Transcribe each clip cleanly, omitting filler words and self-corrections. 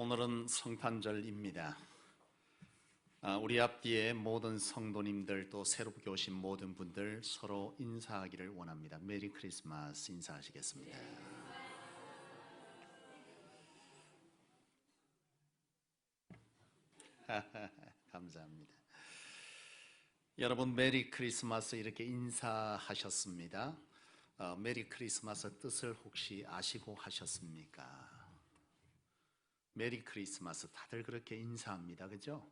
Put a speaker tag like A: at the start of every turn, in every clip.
A: 오늘은 성탄절입니다. 우리 앞뒤에 모든 성도님들 또 새롭게 오신 모든 분들 서로 인사하기를 원합니다. 메리 크리스마스 인사하시겠습니다. 감사합니다. 여러분 메리 크리스마스 이렇게 인사하셨습니다. 메리 크리스마스 뜻을 혹시 아시고 하셨습니까? 메리 크리스마스 다들 그렇게 인사합니다. 그죠?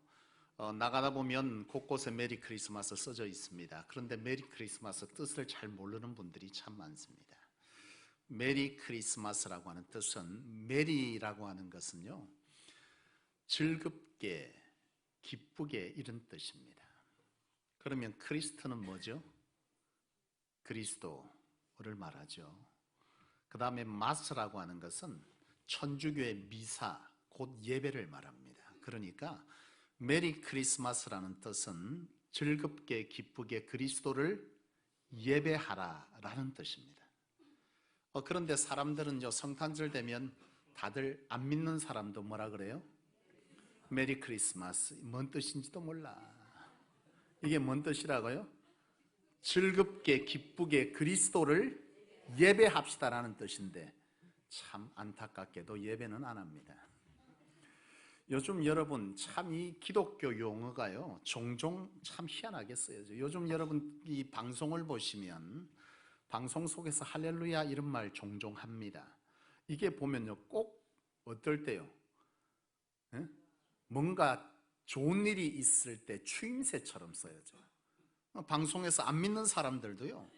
A: 나가다 보면 곳곳에 메리 크리스마스 써져 있습니다. 그런데 메리 크리스마스 뜻을 잘 모르는 분들이 참 많습니다. 메리 크리스마스라고 하는 뜻은, 메리라고 하는 것은요, 즐겁게 기쁘게 이런 뜻입니다. 그러면 크리스트는 뭐죠? 그리스도를 말하죠. 그 다음에 마스라고 하는 것은 천주교의 미사, 곧 예배를 말합니다. 그러니까 메리 크리스마스라는 뜻은 즐겁게 기쁘게 그리스도를 예배하라라는 뜻입니다. 그런데 사람들은요, 성탄절 되면 다들 안 믿는 사람도 뭐라 그래요? 메리 크리스마스. 뭔 뜻인지도 몰라. 이게 뭔 뜻이라고요? 즐겁게 기쁘게 그리스도를 예배합시다라는 뜻인데 참 안타깝게도 예배는 안 합니다. 요즘 여러분 참 이 기독교 용어가요 종종 참 희한하게 쓰여져요. 요즘 여러분 이 방송을 보시면 방송 속에서 할렐루야 이런 말 종종 합니다. 이게 보면요 꼭 어떨 때요, 뭔가 좋은 일이 있을 때 추임새처럼 써여져요. 방송에서 안 믿는 사람들도요,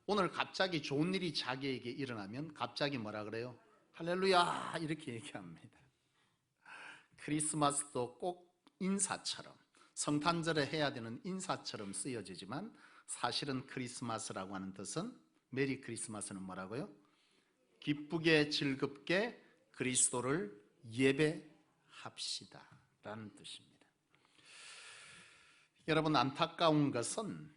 A: 오늘 갑자기 좋은 일이 자기에게 일어나면 갑자기 뭐라 그래요? 할렐루야 이렇게 얘기합니다. 크리스마스도 꼭 인사처럼, 성탄절에 해야 되는 인사처럼 쓰여지지만 사실은 크리스마스라고 하는 뜻은, 메리 크리스마스는 뭐라고요? 기쁘게 즐겁게 그리스도를 예배합시다 라는 뜻입니다. 여러분 안타까운 것은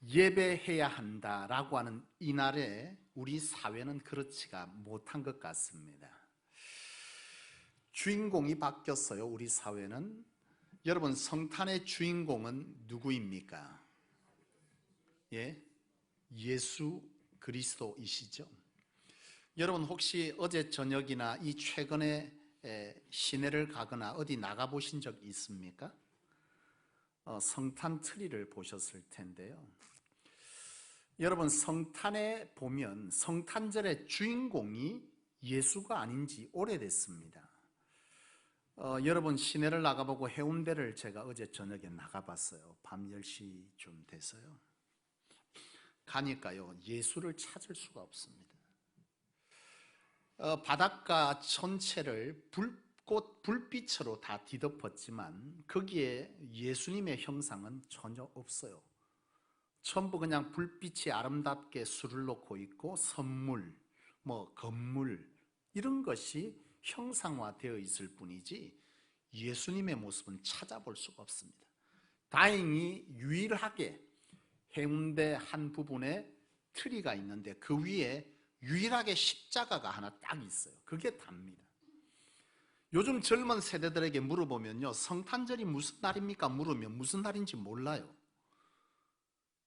A: 예배해야 한다라고 하는 이날에 우리 사회는 그렇지가 못한 것 같습니다. 주인공이 바뀌었어요. 우리 사회는. 여러분 성탄의 주인공은 누구입니까? 예수 그리스도이시죠. 여러분 혹시 어제 저녁이나 이 최근에 시내를 가거나 어디 나가보신 적 있습니까? 성탄 트리를 보셨을 텐데요, 여러분 성탄에 보면 성탄절의 주인공이 예수가 아닌지 오래됐습니다. 여러분 시내를 나가보고 해운대를 제가 어제 저녁에 나가봤어요. 밤 10시쯤 돼서요. 가니까요 예수를 찾을 수가 없습니다. 바닷가 전체를 불빛으로 다 뒤덮었지만 거기에 예수님의 형상은 전혀 없어요. 전부 그냥 불빛이 아름답게 술을 놓고 있고 선물, 건물 이런 것이 형상화되어 있을 뿐이지 예수님의 모습은 찾아볼 수가 없습니다. 다행히 유일하게 해운대 한 부분에 트리가 있는데 그 위에 유일하게 십자가가 하나 딱 있어요. 그게 답니다. 요즘 젊은 세대들에게 물어보면요, 성탄절이 무슨 날입니까? 물으면 무슨 날인지 몰라요.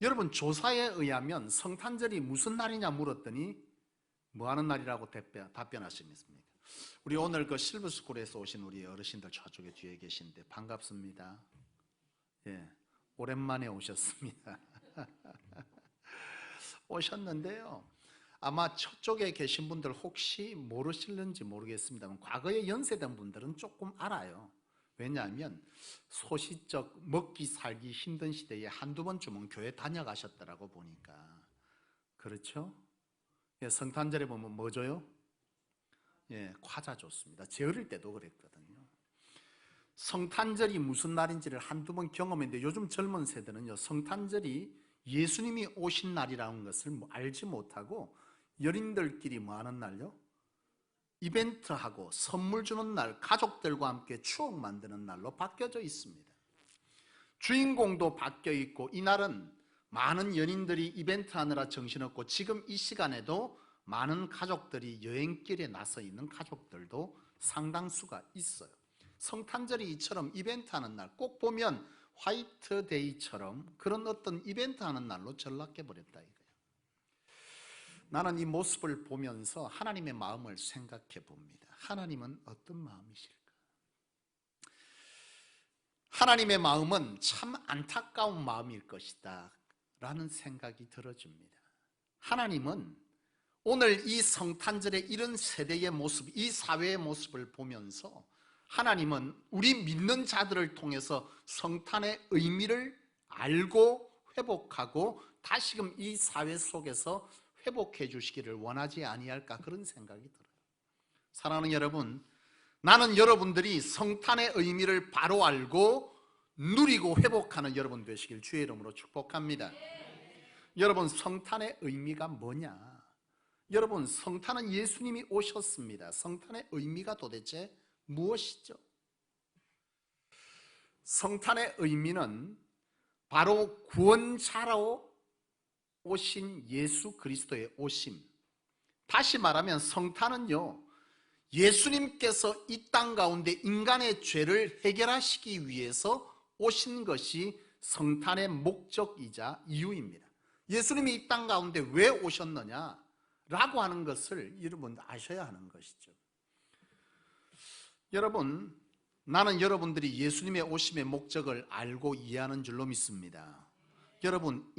A: 여러분 조사에 의하면 성탄절이 무슨 날이냐 물었더니 뭐 하는 날이라고 답변하십니까? 우리 오늘 그 실버스쿨에서 오신 우리 어르신들 저쪽에 뒤에 계신데 반갑습니다. 오랜만에 오셨습니다. 오셨는데요, 아마 저쪽에 계신 분들 혹시 모르실는지 모르겠습니다만 과거에 연세된 분들은 조금 알아요. 왜냐하면 소시적 먹기 살기 힘든 시대에 한두 번쯤은 교회 다녀가셨더라고 보니까. 그렇죠? 성탄절에 보면 뭐 줘요? 과자 줬습니다. 제 어릴 때도 그랬거든요. 성탄절이 무슨 날인지를 한두 번 경험했는데 요즘 젊은 세대는요, 성탄절이 예수님이 오신 날이라는 것을 알지 못하고 연인들끼리 뭐 하는 날요? 이벤트하고 선물 주는 날, 가족들과 함께 추억 만드는 날로 바뀌어져 있습니다. 주인공도 바뀌어 있고 이날은 많은 연인들이 이벤트 하느라 정신없고 지금 이 시간에도 많은 가족들이 여행길에 나서 있는 가족들도 상당수가 있어요. 성탄절이 이처럼 이벤트 하는 날, 꼭 보면 화이트데이처럼 그런 어떤 이벤트 하는 날로 전락해버렸다 이거예요. 나는 이 모습을 보면서 하나님의 마음을 생각해 봅니다. 하나님은 어떤 마음이실까? 하나님의 마음은 참 안타까운 마음일 것이다 라는 생각이 들어집니다. 하나님은 오늘 이 성탄절의 이런 세대의 모습, 이 사회의 모습을 보면서 하나님은 우리 믿는 자들을 통해서 성탄의 의미를 알고 회복하고 다시금 이 사회 속에서 회복해 주시기를 원하지 아니할까 그런 생각이 들어요. 사랑하는 여러분, 나는 여러분들이 성탄의 의미를 바로 알고 누리고 회복하는 여러분 되시길 주의 이름으로 축복합니다. 여러분, 성탄의 의미가 뭐냐? 여러분, 성탄은 예수님이 오셨습니다. 성탄의 의미가 도대체 무엇이죠? 성탄의 의미는 바로 구원자로 오신 예수 그리스도의 오심. 다시 말하면 성탄은요, 예수님께서 이 땅 가운데 인간의 죄를 해결하시기 위해서 오신 것이 성탄의 목적이자 이유입니다. 예수님이 이 땅 가운데 왜 오셨느냐 라고 하는 것을 여러분 아셔야 하는 것이죠. 여러분, 나는 여러분들이 예수님의 오심의 목적을 알고 이해하는 줄로 믿습니다. 여러분,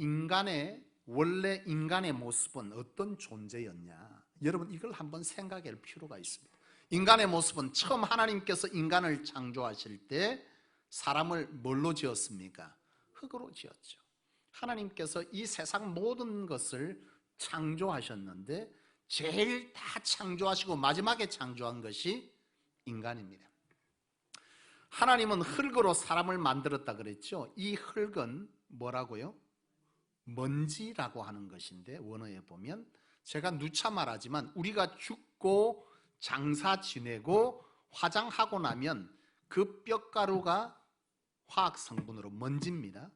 A: 원래 인간의 모습은 어떤 존재였냐? 여러분, 이걸 한번 생각할 필요가 있습니다. 인간의 모습은 처음 하나님께서 인간을 창조하실 때 사람을 뭘로 지었습니까? 흙으로 지었죠. 하나님께서 이 세상 모든 것을 창조하셨는데 제일 다 창조하시고 마지막에 창조한 것이 인간입니다. 하나님은 흙으로 사람을 만들었다 그랬죠. 이 흙은 뭐라고요? 먼지라고 하는 것인데 원어에 보면 제가 누차 말하지만 우리가 죽고 장사 지내고 화장하고 나면 그 뼈가루가 화학 성분으로 먼지입니다.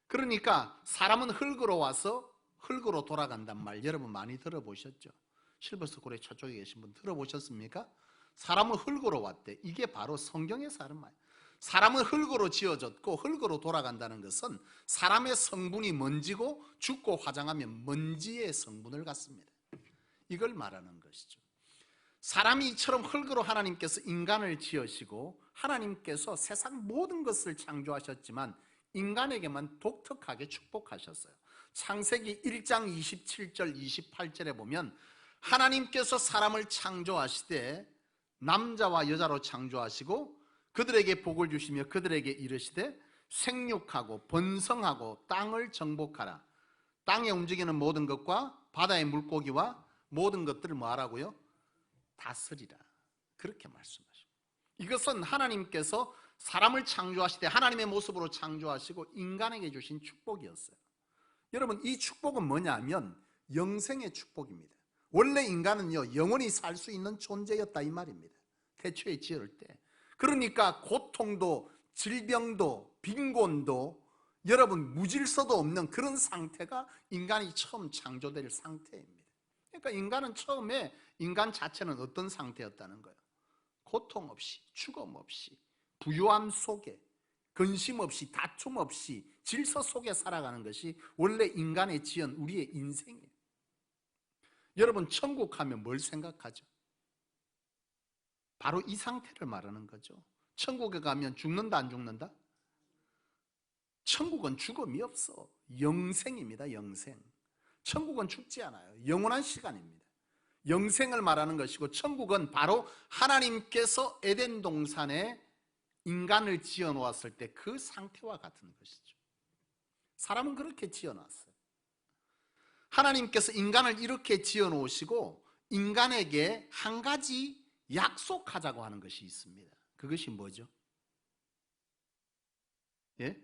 A: 그러니까 사람은 흙으로 와서 흙으로 돌아간단 말 여러분 많이 들어보셨죠? 실버스 고래 저쪽에 계신 분 들어보셨습니까? 사람은 흙으로 왔대. 이게 바로 성경의 사람. 사람은 흙으로 지어졌고 흙으로 돌아간다는 것은 사람의 성분이 먼지고 죽고 화장하면 먼지의 성분을 갖습니다. 이걸 말하는 것이죠. 사람이 이처럼 흙으로 하나님께서 인간을 지으시고 하나님께서 세상 모든 것을 창조하셨지만 인간에게만 독특하게 축복하셨어요. 창세기 1장 27절 28절에 보면 하나님께서 사람을 창조하시되 남자와 여자로 창조하시고 그들에게 복을 주시며 그들에게 이르시되 생육하고 번성하고 땅을 정복하라. 땅에 움직이는 모든 것과 바다의 물고기와 모든 것들을 뭐하라고요? 다스리라. 그렇게 말씀하십니다. 이것은 하나님께서 사람을 창조하시되 하나님의 모습으로 창조하시고 인간에게 주신 축복이었어요. 여러분, 이 축복은 뭐냐면 영생의 축복입니다. 원래 인간은요 영원히 살 수 있는 존재였다 이 말입니다. 태초에 지을 때. 그러니까 고통도 질병도 빈곤도 여러분 무질서도 없는 그런 상태가 인간이 처음 창조될 상태입니다. 그러니까 인간은 처음에 인간 자체는 어떤 상태였다는 거예요? 고통 없이, 죽음 없이, 부유함 속에, 근심 없이, 다툼 없이 질서 속에 살아가는 것이 원래 인간의 지은 우리의 인생이에요. 여러분, 천국 하면 뭘 생각하죠? 바로 이 상태를 말하는 거죠. 천국에 가면 죽는다 안 죽는다? 천국은 죽음이 없어. 영생입니다. 영생. 천국은 죽지 않아요. 영원한 시간입니다. 영생을 말하는 것이고 천국은 바로 하나님께서 에덴 동산에 인간을 지어놓았을 때 그 상태와 같은 것이죠. 사람은 그렇게 지어놨어요. 하나님께서 인간을 이렇게 지어놓으시고 인간에게 한 가지 약속하자고 하는 것이 있습니다. 그것이 뭐죠? 예?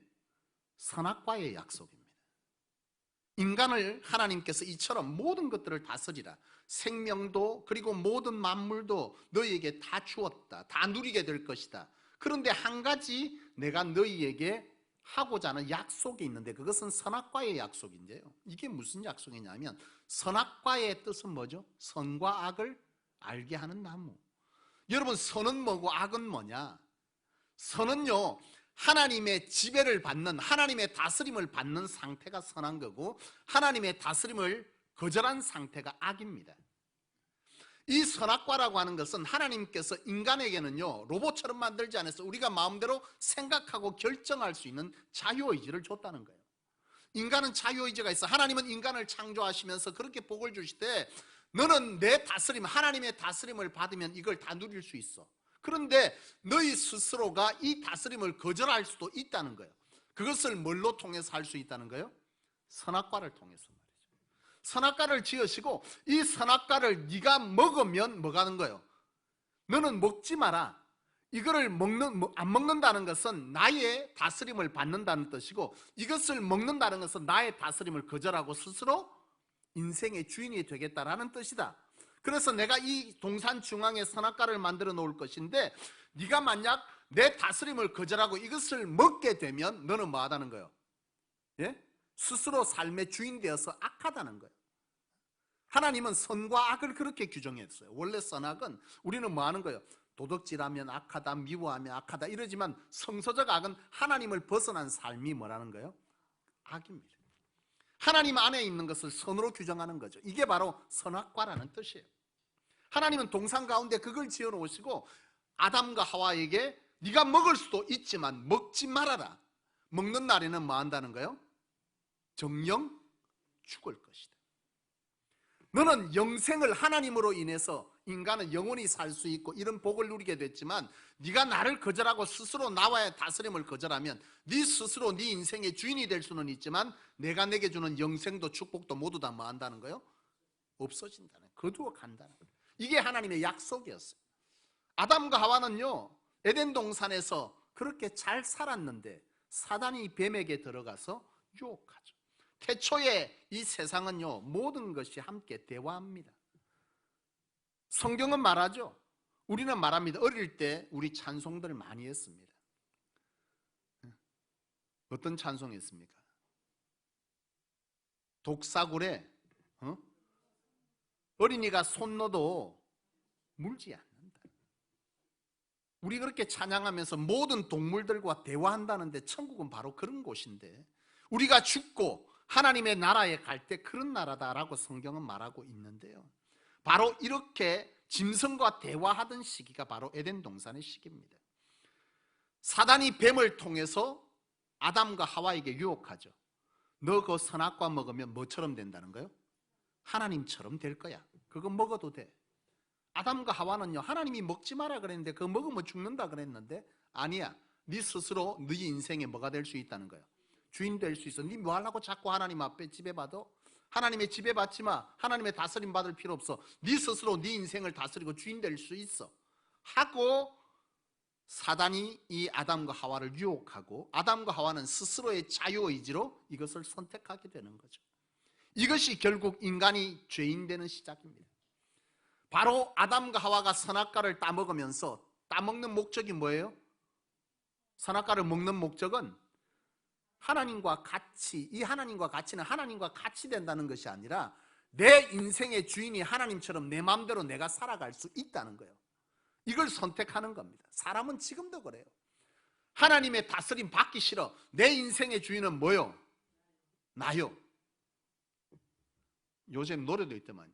A: 선악과의 약속입니다. 인간을 하나님께서 이처럼 모든 것들을 다스리라. 생명도 그리고 모든 만물도 너희에게 다 주었다. 다 누리게 될 것이다. 그런데 한 가지 내가 너희에게 하고자 하는 약속이 있는데 그것은 선악과의 약속인데요. 이게 무슨 약속이냐면 선악과의 뜻은 뭐죠? 선과 악을 알게 하는 나무. 여러분, 선은 뭐고 악은 뭐냐? 선은요, 하나님의 지배를 받는, 하나님의 다스림을 받는 상태가 선한 거고, 하나님의 다스림을 거절한 상태가 악입니다. 이 선악과라고 하는 것은 하나님께서 인간에게는요, 로봇처럼 만들지 않아서 우리가 마음대로 생각하고 결정할 수 있는 자유의지를 줬다는 거예요. 인간은 자유의지가 있어. 하나님은 인간을 창조하시면서 그렇게 복을 주실 때, 너는 내 다스림, 하나님의 다스림을 받으면 이걸 다 누릴 수 있어. 그런데 너희 스스로가 이 다스림을 거절할 수도 있다는 거예요. 그것을 뭘로 통해서 할 수 있다는 거예요? 선악과를 통해서 말이죠. 선악과를 지으시고, 이 선악과를 네가 먹으면 뭐가 하는 거예요? 너는 먹지 마라. 이거를 안 먹는다는 것은 나의 다스림을 받는다는 뜻이고, 이것을 먹는다는 것은 나의 다스림을 거절하고 스스로 인생의 주인이 되겠다라는 뜻이다. 그래서 내가 이 동산 중앙에 선악과를 만들어 놓을 것인데, 네가 만약 내 다스림을 거절하고 이것을 먹게 되면 너는 뭐 하다는 거예요? 예? 스스로 삶의 주인 되어서 악하다는 거예요. 하나님은 선과 악을 그렇게 규정했어요. 원래 선악은 우리는 뭐 하는 거예요? 도덕질하면 악하다, 미워하면 악하다 이러지만, 성서적 악은 하나님을 벗어난 삶이 뭐라는 거예요? 악입니다. 하나님 안에 있는 것을 선으로 규정하는 거죠. 이게 바로 선악과라는 뜻이에요. 하나님은 동산 가운데 그걸 지어 놓으시고, 아담과 하와에게 네가 먹을 수도 있지만 먹지 말아라. 먹는 날에는 뭐 한다는 거예요? 정령 죽을 것이다. 너는 영생을, 하나님으로 인해서 인간은 영원히 살 수 있고 이런 복을 누리게 됐지만, 네가 나를 거절하고 스스로 나와의 다스림을 거절하면 네 스스로 네 인생의 주인이 될 수는 있지만, 내가 내게 주는 영생도 축복도 모두 다 뭐 한다는 거예요? 없어진다는 거예요. 거두어 간다는 거예요. 이게 하나님의 약속이었어요. 아담과 하와는요, 에덴 동산에서 그렇게 잘 살았는데 사단이 뱀에게 들어가서 유혹하죠. 태초에 이 세상은요, 모든 것이 함께 대화합니다. 성경은 말하죠. 우리는 말합니다. 어릴 때 우리 찬송들 많이 했습니다. 어떤 찬송했습니까? 독사굴에 어린이가 손 넣어도 물지 않는다. 우리 그렇게 찬양하면서 모든 동물들과 대화한다는데, 천국은 바로 그런 곳인데, 우리가 죽고 하나님의 나라에 갈 때 그런 나라다라고 성경은 말하고 있는데요, 바로 이렇게 짐승과 대화하던 시기가 바로 에덴 동산의 시기입니다. 사단이 뱀을 통해서 아담과 하와에게 유혹하죠. 너 그 선악과 먹으면 뭐처럼 된다는 거예요? 하나님처럼 될 거야. 그거 먹어도 돼. 아담과 하와는요, 하나님이 먹지 마라 그랬는데 그거 먹으면 죽는다 그랬는데, 아니야, 네 스스로 네 인생에 뭐가 될 수 있다는 거예요? 주인 될 수 있어. 네 뭐 하려고 자꾸 하나님 앞에 지배받아? 하나님의 지배받지 마. 하나님의 다스림 받을 필요 없어. 네 스스로 네 인생을 다스리고 주인 될 수 있어 하고, 사단이 이 아담과 하와를 유혹하고, 아담과 하와는 스스로의 자유의지로 이것을 선택하게 되는 거죠. 이것이 결국 인간이 죄인 되는 시작입니다. 바로 아담과 하와가 선악과를 따먹으면서, 따먹는 목적이 뭐예요? 선악과를 먹는 목적은 하나님과 같이, 이 하나님과 같이는 하나님과 같이 된다는 것이 아니라 내 인생의 주인이 하나님처럼 내 마음대로 내가 살아갈 수 있다는 거예요. 이걸 선택하는 겁니다. 사람은 지금도 그래요. 하나님의 다스림 받기 싫어. 내 인생의 주인은 뭐요? 나요. 요즘 노래도 있더만요.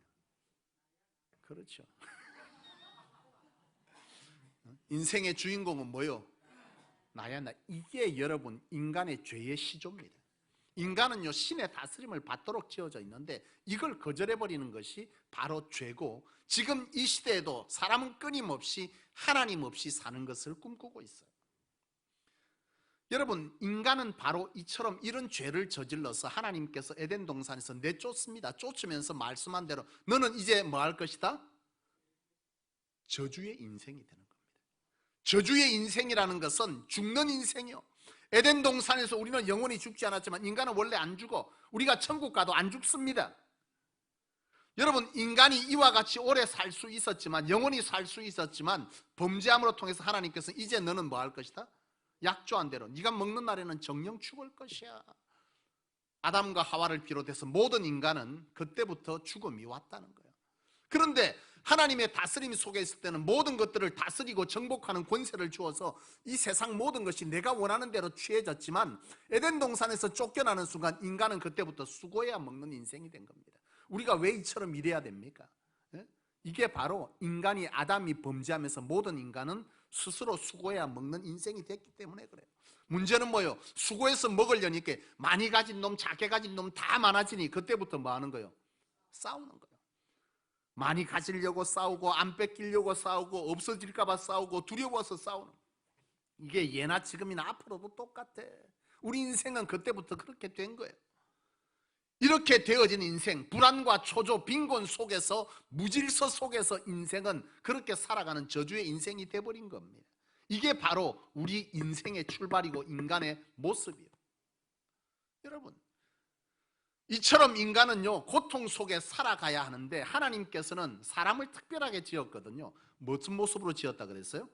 A: 그렇죠. 인생의 주인공은 뭐요? 나야, 나. 이게 여러분 인간의 죄의 시조입니다. 인간은요, 신의 다스림을 받도록 지어져 있는데 이걸 거절해버리는 것이 바로 죄고, 지금 이 시대에도 사람은 끊임없이 하나님 없이 사는 것을 꿈꾸고 있어요. 여러분, 인간은 바로 이처럼 이런 죄를 저질러서 하나님께서 에덴 동산에서 내쫓습니다. 쫓으면서 말씀한 대로 너는 이제 뭐 할 것이다? 저주의 인생이 되는 겁니다. 저주의 인생이라는 것은 죽는 인생이요. 에덴 동산에서 우리는 영원히 죽지 않았지만 인간은 원래 안 죽어. 우리가 천국 가도 안 죽습니다. 여러분, 인간이 이와 같이 오래 살 수 있었지만, 영원히 살 수 있었지만, 범죄함으로 통해서 하나님께서 이제 너는 뭐 할 것이다? 약조한 대로 네가 먹는 날에는 정령 죽을 것이야. 아담과 하와를 비롯해서 모든 인간은 그때부터 죽음이 왔다는 거예요. 그런데 하나님의 다스림 속에 있을 때는 모든 것들을 다스리고 정복하는 권세를 주어서 이 세상 모든 것이 내가 원하는 대로 취해졌지만, 에덴 동산에서 쫓겨나는 순간 인간은 그때부터 수고해야 먹는 인생이 된 겁니다. 우리가 왜 이처럼 일해야 됩니까? 예? 이게 바로 인간이, 아담이 범죄하면서 모든 인간은 스스로 수고해야 먹는 인생이 됐기 때문에 그래요. 문제는 뭐예요? 수고해서 먹으려니까 많이 가진 놈, 작게 가진 놈 다 많아지니 그때부터 뭐 하는 거예요? 싸우는 거예요. 많이 가지려고 싸우고, 안 뺏기려고 싸우고, 없어질까 봐 싸우고, 두려워서 싸우는 거예요. 이게 예나 지금이나 앞으로도 똑같아. 우리 인생은 그때부터 그렇게 된 거예요. 이렇게 되어진 인생, 불안과 초조, 빈곤 속에서, 무질서 속에서 인생은 그렇게 살아가는 저주의 인생이 돼버린 겁니다. 이게 바로 우리 인생의 출발이고 인간의 모습이에요. 여러분, 이처럼 인간은요, 고통 속에 살아가야 하는데, 하나님께서는 사람을 특별하게 지었거든요. 무슨 모습으로 지었다 그랬어요?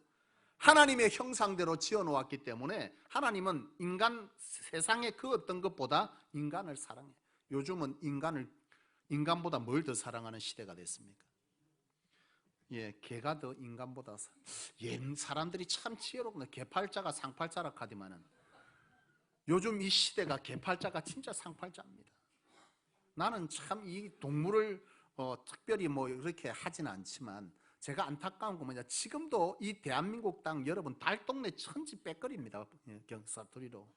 A: 하나님의 형상대로 지어놓았기 때문에 하나님은 인간, 세상의 그 어떤 것보다 인간을 사랑해요. 요즘은 인간보다 뭘 더 사랑하는 시대가 됐습니까? 예, 개가 더 인간보다. 사람들이 참 지혜롭구나. 개팔자가 상팔자라 하지만은 요즘 이 시대가 개팔자가 진짜 상팔자입니다. 나는 참 이 동물을 특별히 뭐 이렇게 하진 않지만, 제가 안타까운 거 뭐냐, 지금도 이 대한민국 땅 여러분 달동네 천지 빽거리입니다. 경사투리로.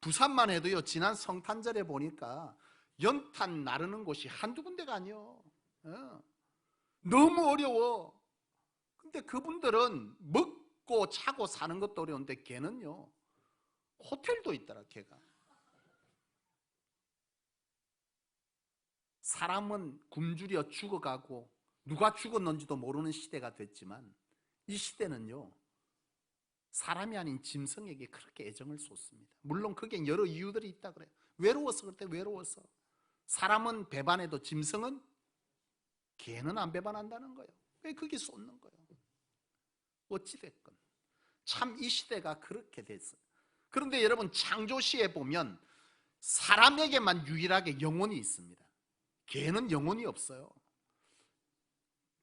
A: 부산만 해도요, 지난 성탄절에 보니까 연탄 나르는 곳이 한두 군데가 아니요. 너무 어려워. 근데 그분들은 먹고 자고 사는 것도 어려운데 걔는요, 호텔도 있더라. 걔가. 사람은 굶주려 죽어가고 누가 죽었는지도 모르는 시대가 됐지만, 이 시대는요, 사람이 아닌 짐승에게 그렇게 애정을 쏟습니다. 물론 그게 여러 이유들이 있다 그래요. 외로워서 그때 외로워서. 사람은 배반해도 짐승은, 개는 안 배반한다는 거예요. 왜 그게 쏟는 거예요? 어찌됐건 참 이 시대가 그렇게 됐어요. 그런데 여러분, 창조시에 보면 사람에게만 유일하게 영혼이 있습니다. 개는 영혼이 없어요.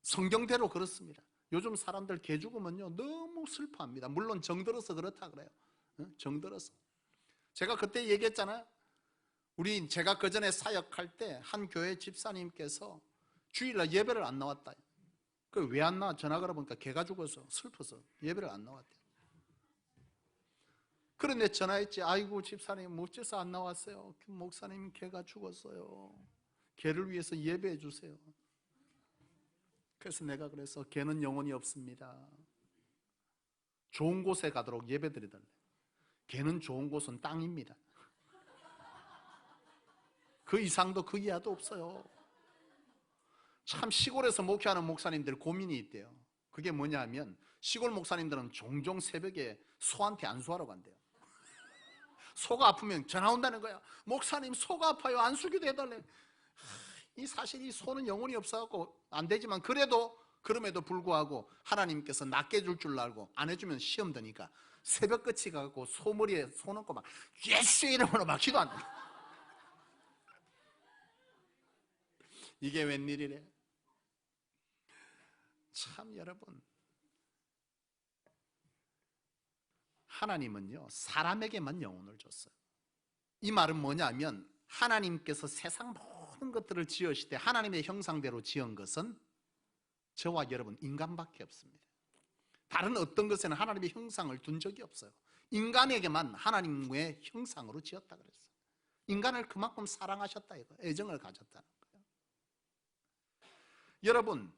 A: 성경대로 그렇습니다. 요즘 사람들 개 죽으면요 너무 슬퍼합니다. 물론 정들어서 그렇다 그래요. 정들어서. 제가 그때 얘기했잖아요. 제가 그 전에 사역할 때 한 교회 집사님께서 주일날 예배를 안 나왔다. 그 왜 안 나와? 전화 걸어보니까 개가 죽어서 슬퍼서 예배를 안 나왔대요. 그런데 전화했지. 아이고 집사님 어째서 안 나왔어요? 목사님 개가 죽었어요. 개를 위해서 예배해 주세요. 그래서 내가 그래서 개는 영혼이 없습니다. 좋은 곳에 가도록 예배 드리달래. 개는 좋은 곳은 땅입니다. 그 이상도 그 이하도 없어요. 참 시골에서 목회하는 목사님들 고민이 있대요. 그게 뭐냐 하면, 시골 목사님들은 종종 새벽에 소한테 안수하러 간대요. 소가 아프면 전화 온다는 거야. 목사님 소가 아파요, 안수기도 해달래. 이 사실 이 소는 영혼이 없어갖고 안 되지만, 그럼에도 불구하고 하나님께서 낫게 해줄 줄 알고 안 해주면 시험 드니까 새벽같이 가갖고 소머리에 손 얹고 막 예수 이름으로 막 기도한다. 이게 웬일이래? 참 여러분, 하나님은요 사람에게만 영혼을 줬어요. 이 말은 뭐냐면, 하나님께서 세상 모든 것들을 지으실 때 하나님의 형상대로 지은 것은 저와 여러분 인간밖에 없습니다. 다른 어떤 것에는 하나님의 형상을 둔 적이 없어요. 인간에게만 하나님의 형상으로 지었다 그랬어요. 인간을 그만큼 사랑하셨다 이거, 애정을 가졌다는 거예요. 여러분,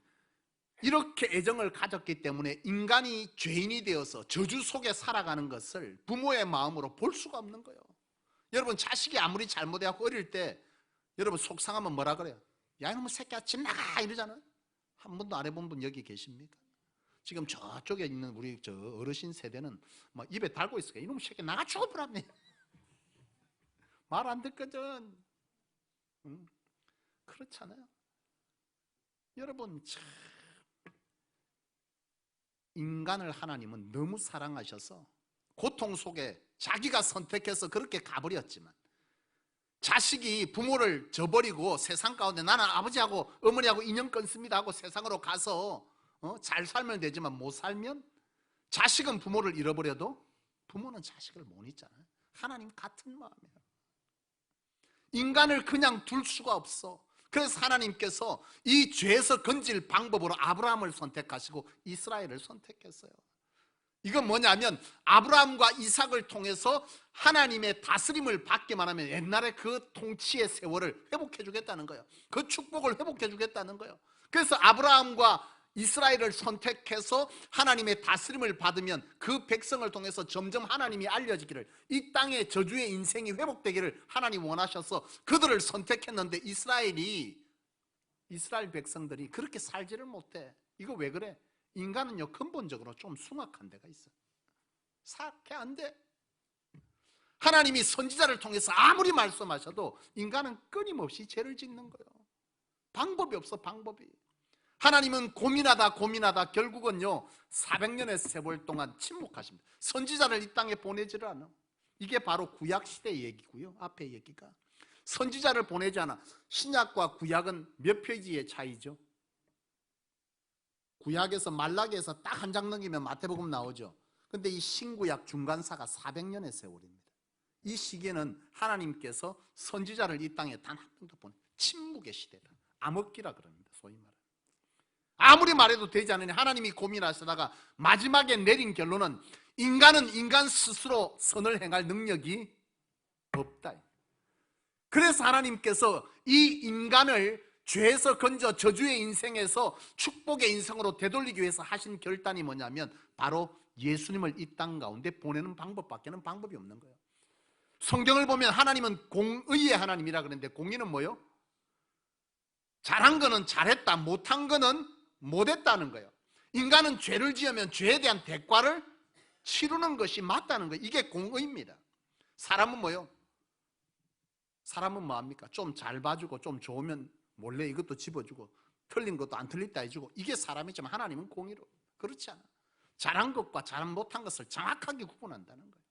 A: 이렇게 애정을 가졌기 때문에 인간이 죄인이 되어서 저주 속에 살아가는 것을 부모의 마음으로 볼 수가 없는 거예요. 여러분, 자식이 아무리 잘못해갖고 어릴 때 여러분 속상하면 뭐라 그래요? 야 이놈의 새끼야 집 나가 이러잖아요. 한 번도 안 해본 분 여기 계십니까? 지금 저쪽에 있는 우리 저 어르신 세대는 막 입에 달고 있어요. 이놈의 새끼 나가 죽어버렸네. 말 안 듣거든. 그렇잖아요. 여러분, 참 인간을 하나님은 너무 사랑하셔서 고통 속에 자기가 선택해서 그렇게 가버렸지만, 자식이 부모를 저버리고 세상 가운데 나는 아버지하고 어머니하고 인연 끊습니다 하고 세상으로 가서 잘 살면 되지만 못 살면, 자식은 부모를 잃어버려도 부모는 자식을 못 잊잖아요. 하나님 같은 마음이에요. 인간을 그냥 둘 수가 없어. 그래서 하나님께서 이 죄에서 건질 방법으로 아브라함을 선택하시고 이스라엘을 선택했어요. 이건 뭐냐면 아브라함과 이삭을 통해서 하나님의 다스림을 받기만 하면 옛날에 그 통치의 세월을 회복해 주겠다는 거예요. 그 축복을 회복해 주겠다는 거예요. 그래서 아브라함과 이스라엘을 선택해서 하나님의 다스림을 받으면 그 백성을 통해서 점점 하나님이 알려지기를, 이 땅의 저주의 인생이 회복되기를 하나님 원하셔서 그들을 선택했는데 이스라엘 백성들이 그렇게 살지를 못해. 이거 왜 그래? 인간은요 근본적으로 좀 숭악한 데가 있어. 사악해 안 돼. 하나님이 선지자를 통해서 아무리 말씀하셔도 인간은 끊임없이 죄를 짓는 거예요. 방법이 없어, 방법이. 하나님은 고민하다 결국은요 400년의 세월 동안 침묵하십니다. 선지자를 이 땅에 보내지를 않아. 이게 바로 구약시대 얘기고요. 앞에 얘기가 선지자를 보내지 않아. 신약과 구약은 몇 페이지의 차이죠? 구약에서 말라기에서 딱 한 장 넘기면 마태복음 나오죠. 근데 이 신구약 중간사가 400년의 세월입니다. 이 시기에는 하나님께서 선지자를 이 땅에 단 한 명도 보내, 침묵의 시대다. 암흑기라 그럽니다. 소위 말하는. 아무리 말해도 되지 않으니 하나님이 고민하시다가 마지막에 내린 결론은 인간은 인간 스스로 선을 행할 능력이 없다. 그래서 하나님께서 이 인간을 죄에서 건져 저주의 인생에서 축복의 인생으로 되돌리기 위해서 하신 결단이 뭐냐면 바로 예수님을 이 땅 가운데 보내는 방법밖에는 방법이 없는 거예요. 성경을 보면 하나님은 공의의 하나님이라 그랬는데 공의는 뭐예요? 잘한 거는 잘했다, 못한 거는 못했다는 거예요. 인간은 죄를 지으면 죄에 대한 대가를 치르는 것이 맞다는 거예요. 이게 공의입니다. 사람은 뭐예요? 사람은 뭐합니까? 좀 잘 봐주고 좀 좋으면 몰래 이것도 집어주고 틀린 것도 안 틀렸다 해주고, 이게 사람이지만 하나님은 공의로 그렇지 않아. 잘한 것과 잘 못한 것을 정확하게 구분한다는 거예요.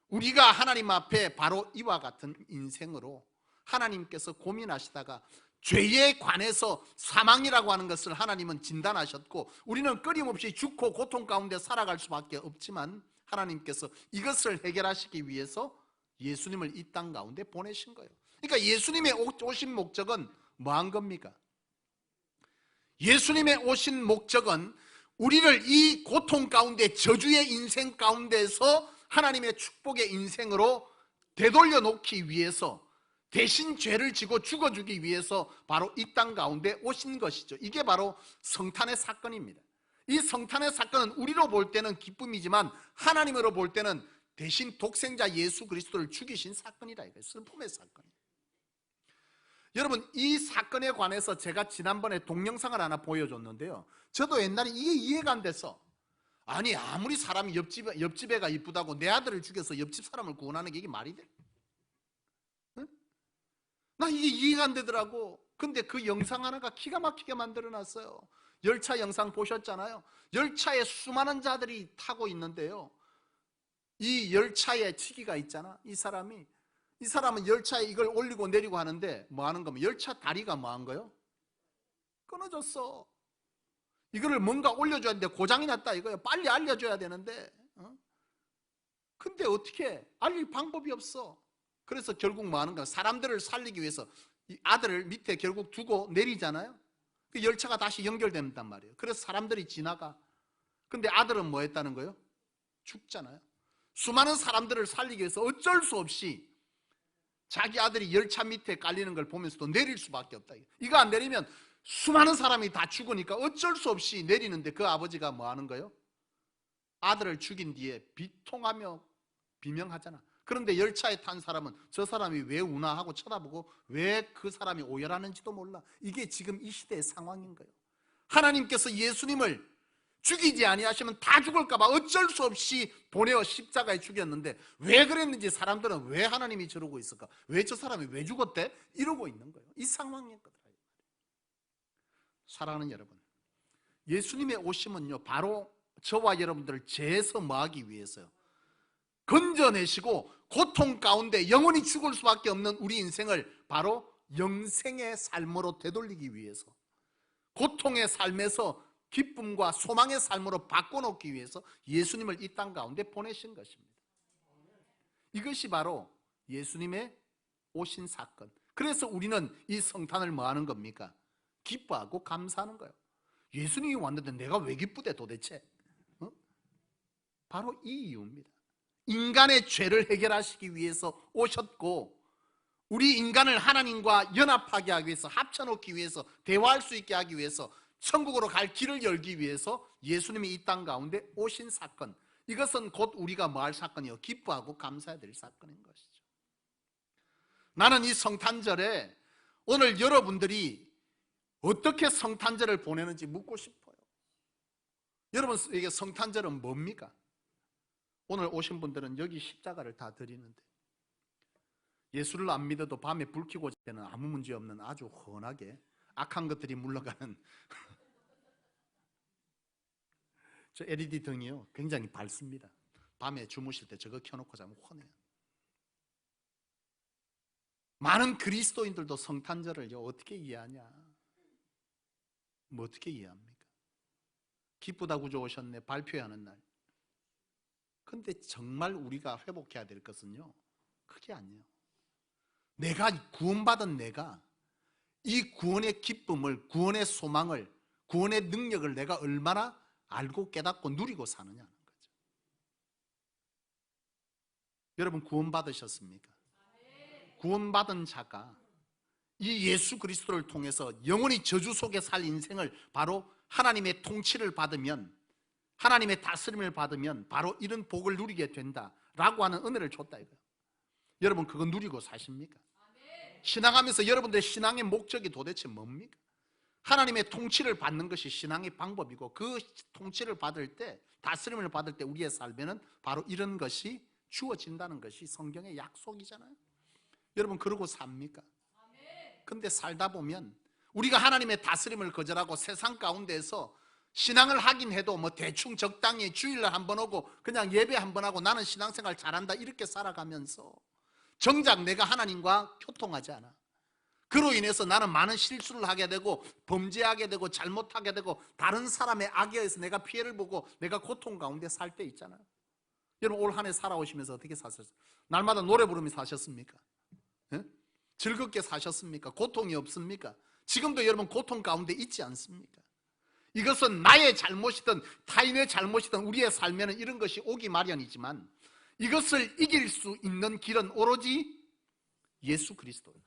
A: 우리가 하나님 앞에 바로 이와 같은 인생으로 하나님께서 고민하시다가 죄에 관해서 사망이라고 하는 것을 하나님은 진단하셨고 우리는 끊임없이 죽고 고통 가운데 살아갈 수밖에 없지만 하나님께서 이것을 해결하시기 위해서 예수님을 이 땅 가운데 보내신 거예요. 그러니까 예수님의 오신 목적은 뭐한 겁니까? 예수님의 오신 목적은 우리를 이 고통 가운데 저주의 인생 가운데서 하나님의 축복의 인생으로 되돌려 놓기 위해서, 대신 죄를 지고 죽어주기 위해서 바로 이 땅 가운데 오신 것이죠. 이게 바로 성탄의 사건입니다. 이 성탄의 사건은 우리로 볼 때는 기쁨이지만 하나님으로 볼 때는 대신 독생자 예수 그리스도를 죽이신 사건이다. 이거예요. 슬픔의 사건이에요. 여러분, 이 사건에 관해서 제가 지난번에 동영상을 하나 보여줬는데요, 저도 옛날에 이게 이해가 안 돼서, 아니 아무리 사람이 옆집 애가 이쁘다고 내 아들을 죽여서 옆집 사람을 구원하는 게 이게 말이 돼? 응? 나 이게 이해가 안 되더라고. 근데 그 영상 하나가 기가 막히게 만들어놨어요. 열차 영상 보셨잖아요. 열차에 수많은 자들이 타고 있는데요, 이 열차에 치기가 있잖아. 이 사람은 열차에 이걸 올리고 내리고 하는데 뭐 하는 거면 열차 다리가 뭐 한 거요? 끊어졌어. 이거를 뭔가 올려줘야 되는데 고장이 났다 이거예요. 빨리 알려줘야 되는데 근데 어떻게 알릴 방법이 없어. 그래서 결국 뭐 하는 거야? 사람들을 살리기 위해서 이 아들을 밑에 결국 두고 내리잖아요. 그 열차가 다시 연결된단 말이에요. 그래서 사람들이 지나가. 근데 아들은 뭐 했다는 거예요? 죽잖아요. 수많은 사람들을 살리기 위해서 어쩔 수 없이 자기 아들이 열차 밑에 깔리는 걸 보면서도 내릴 수밖에 없다. 이거 안 내리면 수많은 사람이 다 죽으니까 어쩔 수 없이 내리는데 그 아버지가 뭐 하는 거예요? 아들을 죽인 뒤에 비통하며 비명하잖아. 그런데 열차에 탄 사람은 저 사람이 왜 우나 하고 쳐다보고 왜 그 사람이 오열하는지도 몰라. 이게 지금 이 시대의 상황인 거예요. 하나님께서 예수님을 죽이지 아니하시면 다 죽을까 봐 어쩔 수 없이 보내어 십자가에 죽였는데 왜 그랬는지 사람들은 왜 하나님이 저러고 있을까? 왜 저 사람이 왜 죽었대? 이러고 있는 거예요. 이 상황이었거든요. 사랑하는 여러분, 예수님의 오심은요 바로 저와 여러분들을 죄에서 뭐하기 위해서요? 건져내시고 고통 가운데 영원히 죽을 수밖에 없는 우리 인생을 바로 영생의 삶으로 되돌리기 위해서, 고통의 삶에서 기쁨과 소망의 삶으로 바꿔놓기 위해서 예수님을 이 땅 가운데 보내신 것입니다. 이것이 바로 예수님의 오신 사건. 그래서 우리는 이 성탄을 뭐 하는 겁니까? 기뻐하고 감사하는 거예요. 예수님이 왔는데 내가 왜 기쁘대 도대체? 바로 이 이유입니다. 인간의 죄를 해결하시기 위해서 오셨고, 우리 인간을 하나님과 연합하게 하기 위해서, 합쳐놓기 위해서, 대화할 수 있게 하기 위해서, 천국으로 갈 길을 열기 위해서 예수님이 이 땅 가운데 오신 사건, 이것은 곧 우리가 뭐 할 사건이요? 기뻐하고 감사해야 될 사건인 것이죠. 나는 이 성탄절에 오늘 여러분들이 어떻게 성탄절을 보내는지 묻고 싶어요. 여러분에게 성탄절은 뭡니까? 오늘 오신 분들은 여기 십자가를 다 드리는데, 예수를 안 믿어도 밤에 불 켜고 잘 때는 아무 문제 없는 아주 훤하게 악한 것들이 물러가는 저 LED 등이요 굉장히 밝습니다. 밤에 주무실 때 저거 켜놓고 자면 훤해요. 많은 그리스도인들도 성탄절을 어떻게 이해하냐? 뭐 어떻게 이해합니까? 기쁘다 구주 오셨네 발표해야 하는 날. 근데 정말 우리가 회복해야 될 것은요, 그게 아니에요. 내가 구원받은 내가 이 구원의 기쁨을, 구원의 소망을, 구원의 능력을 내가 얼마나 알고 깨닫고 누리고 사느냐는 거죠. 여러분 구원받으셨습니까? 구원받은 자가 이 예수 그리스도를 통해서 영원히 저주 속에 살 인생을 바로 하나님의 통치를 받으면, 하나님의 다스림을 받으면 바로 이런 복을 누리게 된다라고 하는 은혜를 줬다 이거예요. 여러분 그거 누리고 사십니까? 신앙하면서 여러분들의 신앙의 목적이 도대체 뭡니까? 하나님의 통치를 받는 것이 신앙의 방법이고, 그 통치를 받을 때, 다스림을 받을 때 우리의 삶에는 바로 이런 것이 주어진다는 것이 성경의 약속이잖아요. 여러분 그러고 삽니까? 근데 살다 보면 우리가 하나님의 다스림을 거절하고 세상 가운데에서 신앙을 하긴 해도 뭐 대충 적당히 주일날 한 번 오고 그냥 예배 한 번 하고 나는 신앙생활 잘한다 이렇게 살아가면서 정작 내가 하나님과 교통하지 않아. 그로 인해서 나는 많은 실수를 하게 되고 범죄하게 되고 잘못하게 되고 다른 사람의 악에 의해서 내가 피해를 보고 내가 고통 가운데 살 때 있잖아요. 여러분 올 한 해 살아오시면서 어떻게 사셨어요? 날마다 노래 부르면서 사셨습니까? 예? 즐겁게 사셨습니까? 고통이 없습니까? 지금도 여러분 고통 가운데 있지 않습니까? 이것은 나의 잘못이든 타인의 잘못이든 우리의 삶에는 이런 것이 오기 마련이지만, 이것을 이길 수 있는 길은 오로지 예수 그리스도예요.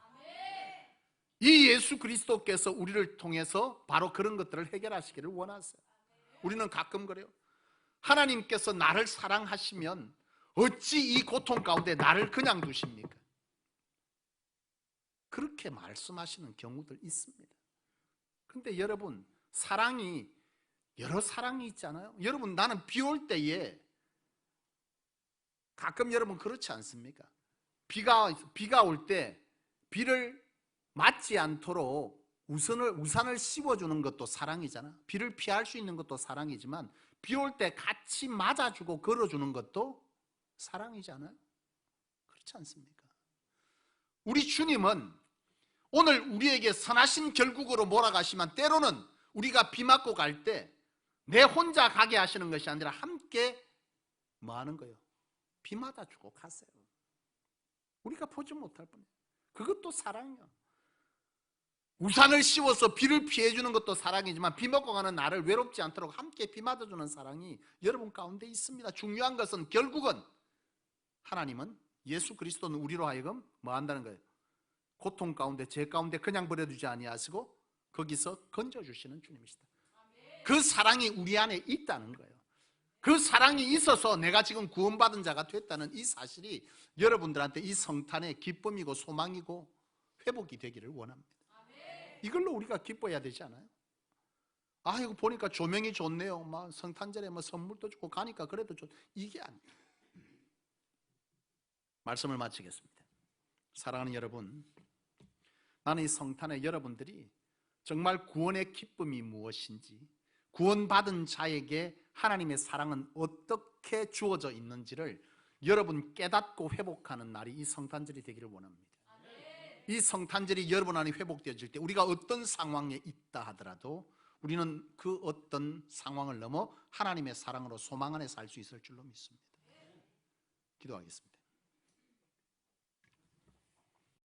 A: 이 예수 그리스도께서 우리를 통해서 바로 그런 것들을 해결하시기를 원하세요. 우리는 가끔 그래요. 하나님께서 나를 사랑하시면 어찌 이 고통 가운데 나를 그냥 두십니까? 그렇게 말씀하시는 경우들 있습니다. 그런데 여러분 사랑이 여러 사랑이 있잖아요. 여러분 나는 비 올 때에 가끔 여러분 그렇지 않습니까? 비가 올 때 비를 맞지 않도록 우산을 씌워주는 것도 사랑이잖아. 비를 피할 수 있는 것도 사랑이지만 비 올 때 같이 맞아주고 걸어주는 것도 사랑이잖아요. 그렇지 않습니까? 우리 주님은 오늘 우리에게 선하신 결국으로 몰아가시면 때로는 우리가 비 맞고 갈 때 내 혼자 가게 하시는 것이 아니라 함께 뭐 하는 거예요? 비 맞아주고 가세요. 우리가 보지 못할 뿐이에요. 그것도 사랑이에요. 우산을 씌워서 비를 피해주는 것도 사랑이지만 비 맞고 가는 나를 외롭지 않도록 함께 비 맞아주는 사랑이 여러분 가운데 있습니다. 중요한 것은 결국은 하나님은 예수 그리스도는 우리로 하여금 뭐 한다는 거예요? 고통 가운데 죄 가운데 그냥 버려두지 아니하시고 거기서 건져주시는 주님이시다. 그 사랑이 우리 안에 있다는 거예요. 그 사랑이 있어서 내가 지금 구원받은 자가 됐다는 이 사실이 여러분들한테 이 성탄의 기쁨이고 소망이고 회복이 되기를 원합니다. 이걸로 우리가 기뻐해야 되지 않아요? 아 이거 보니까 조명이 좋네요. 막 성탄절에 뭐 선물도 주고 가니까 그래도 좋. 이게 아니에요. 말씀을 마치겠습니다. 사랑하는 여러분, 나는 이 성탄에 여러분들이 정말 구원의 기쁨이 무엇인지, 구원받은 자에게 하나님의 사랑은 어떻게 주어져 있는지를 여러분 깨닫고 회복하는 날이 이 성탄절이 되기를 원합니다. 이 성탄절이 여러분 안에 회복되어질 때 우리가 어떤 상황에 있다 하더라도 우리는 그 어떤 상황을 넘어 하나님의 사랑으로 소망 안에 살 수 있을 줄로 믿습니다. 기도하겠습니다.